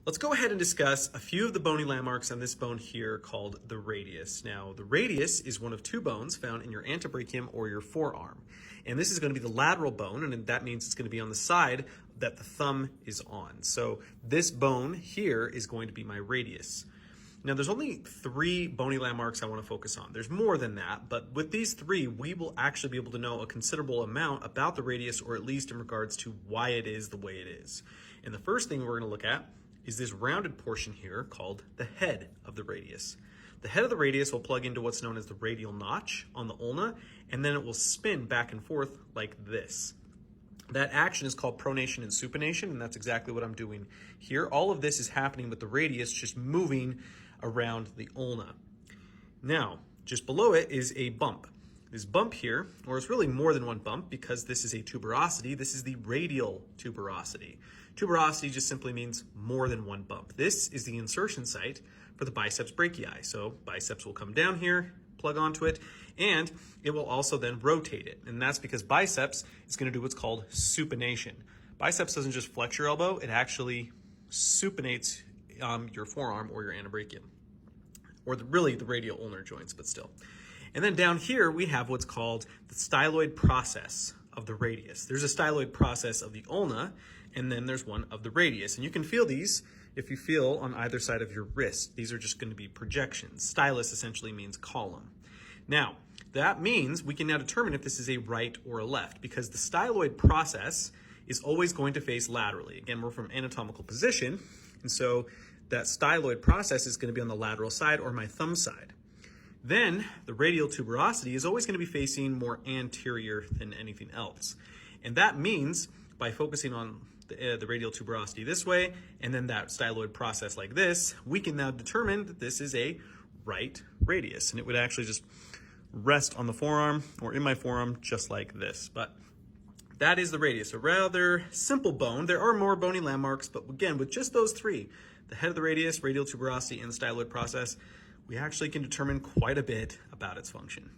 Let's go ahead and discuss a few of the bony landmarks on this bone here called the radius. Now, the radius is one of two bones found in your antebrachium or your forearm. And this is going to be the lateral bone, and that means it's going to be on the side that the thumb is on. So this bone here is going to be my radius. Now, there's only three bony landmarks I want to focus on. There's more than that, but with these three, we will actually be able to know a considerable amount about the radius, or at least in regards to why it is the way it is. And the first thing we're going to look at is this rounded portion here called the head of the radius. The head of the radius will plug into what's known as the radial notch on the ulna, and then it will spin back and forth like this. That action is called pronation and supination, and that's exactly what I'm doing here. All of this is happening with the radius just moving around the ulna. Now, just below it is a bump. This bump here, or it's really more than one bump because this is a tuberosity, this is the radial tuberosity. Tuberosity just simply means more than one bump. This is the insertion site for the biceps brachii. So biceps will come down here, plug onto it, and it will also then rotate it. And that's because biceps is going to do what's called supination. Biceps doesn't just flex your elbow, it actually supinates your forearm or your antebrachium, or really the radial ulnar joints, but still. And then down here, we have what's called the styloid process of the radius. There's a styloid process of the ulna, and then there's one of the radius. And you can feel these if you feel on either side of your wrist. These are just going to be projections. Stylus essentially means column. Now, that means we can now determine if this is a right or a left, because the styloid process is always going to face laterally. Again, we're from anatomical position, and so that styloid process is going to be on the lateral side or my thumb side. Then the radial tuberosity is always going to be facing more anterior than anything else. And that means by focusing on the radial tuberosity this way, and then that styloid process like this, we can now determine that this is a right radius. And it would actually just rest on the forearm or in my forearm just like this. But that is the radius, a rather simple bone. There are more bony landmarks, but again, with just those three, the head of the radius, radial tuberosity, and the styloid process, we actually can determine quite a bit about its function.